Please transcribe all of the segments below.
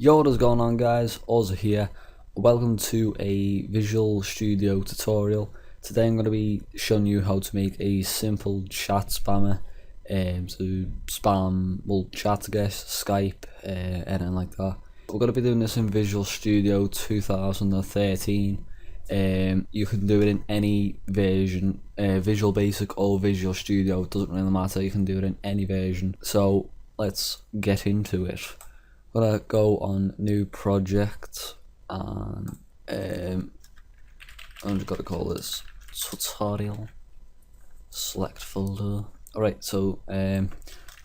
Yo, what is going on, guys? Ozzy here. Welcome to a Visual Studio tutorial. Today I'm going to be showing you how to make a simple chat spammer to spam, well, chat, I guess, Skype, anything like that. We're going to be doing this in Visual Studio 2013. You can do it in any version, Visual Basic or Visual Studio, it doesn't really matter, you can do it in any version. So let's get into it. I'm gonna go on new project and I'm just gonna call this tutorial, select folder. Alright, so I'm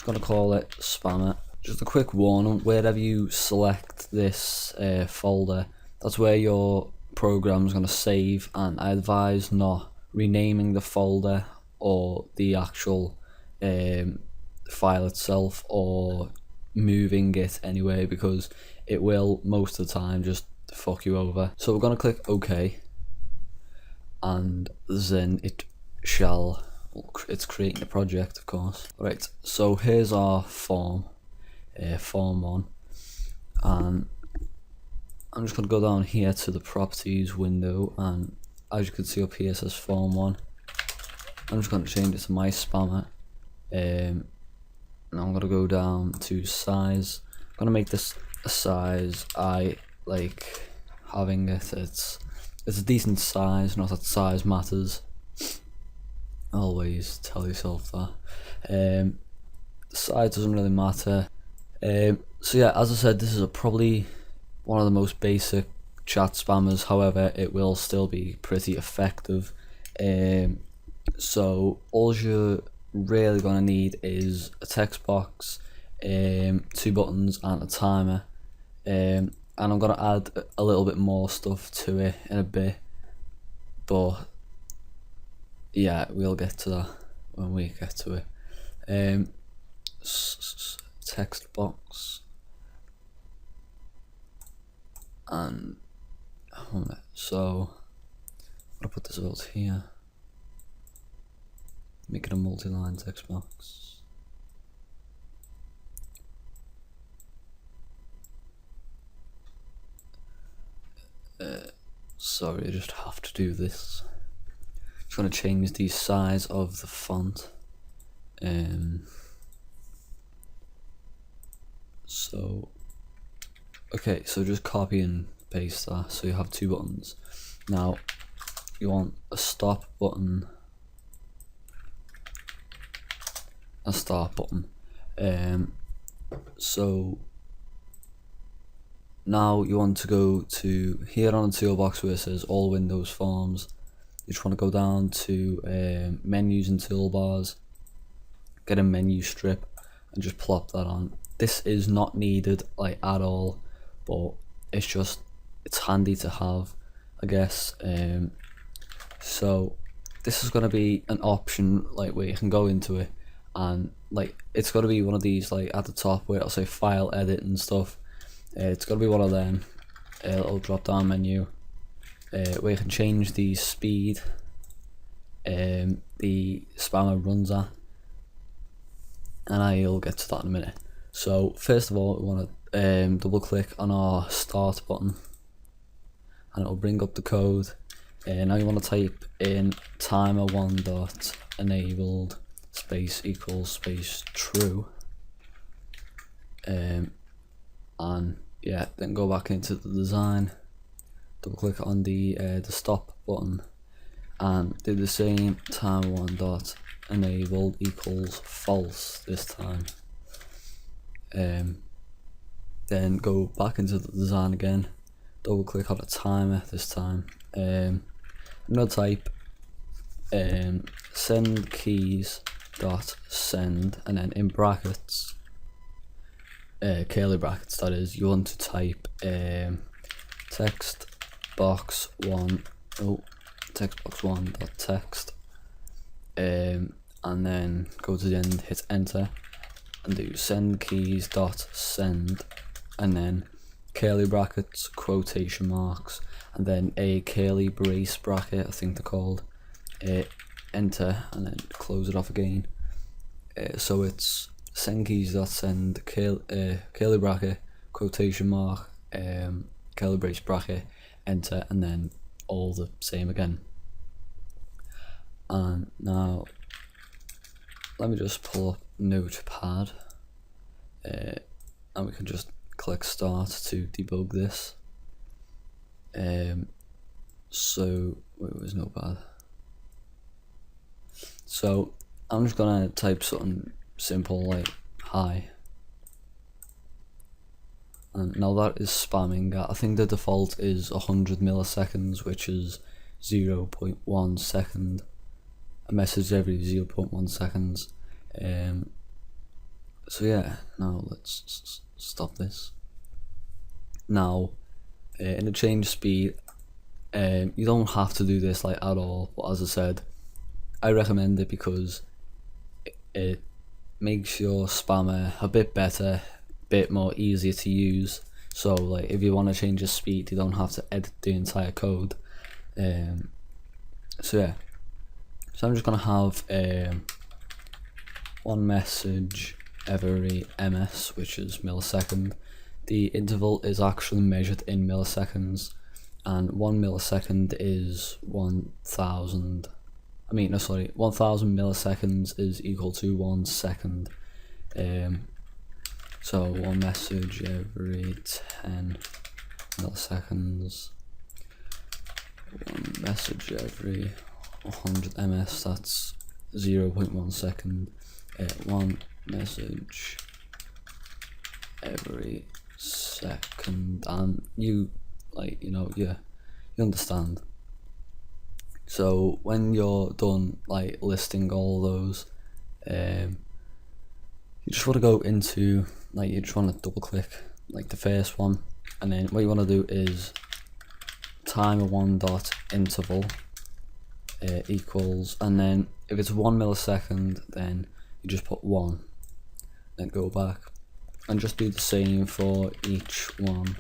gonna call it spammer. Just a quick warning, wherever you select this folder, that's where your program is gonna save, and I advise not renaming the folder or the actual file itself or moving it anyway, because it will most of the time just fuck you over. So we're gonna click OK, and then it's creating a project, of course. Right, so here's our form, form 1, and I'm just gonna go down here to the properties window, and as you can see up here it says form 1. I'm just gonna change it to my spammer. And I'm gonna go down to size. I'm gonna make this a size I like having it. It's a decent size, not that size matters. Always tell yourself that. Size doesn't really matter. So yeah, as I said, this is probably one of the most basic chat spammers. However, it will still be pretty effective. So all you're really gonna need is a text box, 2 buttons and a timer, and I'm gonna add a little bit more stuff to it in a bit, but yeah, we'll get to that when we get to it. Text box, and so I'm gonna put this out here. Make it a multi-line text box. Sorry, I just have to do this. Just want to change the size of the font. So, okay, so just copy and paste that. So you have 2 buttons. Now, you want a stop button, a start button. So now you want to go to here on the toolbox where it says all Windows forms. You just want to go down to menus and toolbars, get a menu strip, and just plop that on. This is not needed like at all, but it's handy to have, I guess. So this is going to be an option like where you can go into it, and like it's got to be one of these like at the top where it'll say file edit and stuff. It's got to be one of them, little drop down menu, where you can change the speed the spammer runs at, and I'll get to that in a minute. So first of all, we want to double click on our start button, and it'll bring up the code. Now you want to type in timer1 dot enabled space equals space true, and yeah, then go back into the design, double click on the stop button, and do the same timer1 dot enabled equals false this time. Then go back into the design again, double click on the timer this time. I'm gonna type send keys dot send, and then in brackets, curly brackets that is, you want to type text box 1 dot text, and then go to the end, hit enter, and do send keys dot send, and then curly brackets, quotation marks, and then a curly brace bracket, I think they're called, enter, and then close it off again. So it's send keys dot send curly bracket, quotation mark, curly brace bracket, enter, and then all the same again. And now let me just pull up Notepad, and we can just click start to debug this. So where's Notepad? So I'm just gonna type something simple like hi, and now that is spamming. I think the default is 100 milliseconds, which is 0.1 second. A message every 0.1 seconds. So yeah, now let's stop this. Now in the change speed, you don't have to do this like at all, but as I said, I recommend it because it makes your spammer a bit better, bit more easier to use. So like if you want to change the speed, you don't have to edit the entire code. So yeah, so I'm just gonna have one message every ms, which is millisecond. The interval is actually measured in milliseconds, and 1 millisecond is 1000. 1000 milliseconds is equal to 1 second. So one message every 10 milliseconds, one message every 100 ms, that's 0.1 second. One message every second, and you understand. So when you're done like listing all those, you just want to go into, like, you just want to double click like the first one, and then what you want to do is timer1.interval equals, and then if it's 1 millisecond, then you just put 1, then go back and just do the same for each one.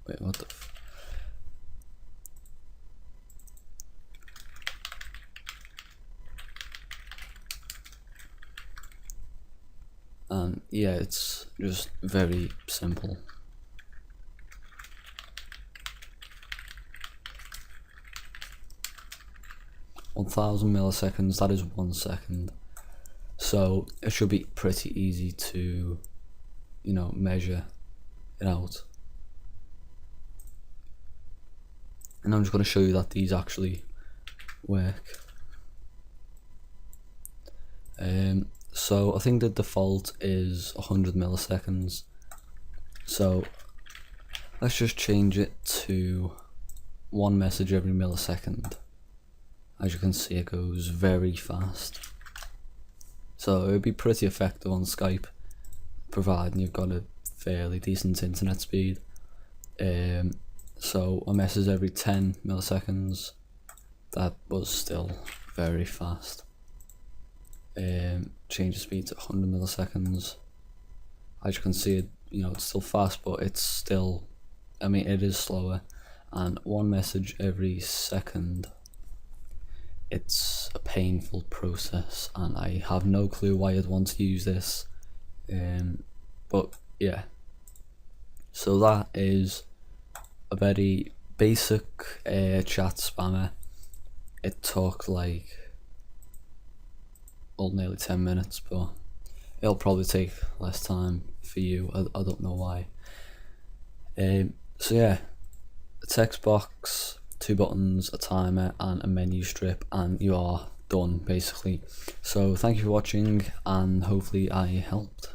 Wait, what the yeah, it's just very simple. (1000 milliseconds), that is 1 second. So it should be pretty easy to, measure it out. And I'm just going to show you that these actually work. So I think the default is 100 milliseconds. So let's just change it to 1 message every millisecond. As you can see, it goes very fast. So it would be pretty effective on Skype, providing you've got a fairly decent internet speed. So a message every 10 milliseconds, that was still very fast. Change the speed to 100 milliseconds. As you can see, it's still fast, but it's still, it is slower. And 1 message every second, it's a painful process, and I have no clue why I'd want to use this. But yeah, so that is a very basic chat spammer. It took nearly 10 minutes, but it'll probably take less time for you. I don't know why. So yeah, a text box, 2 buttons, a timer, and a menu strip, and you are done basically. So thank you for watching, and hopefully I helped.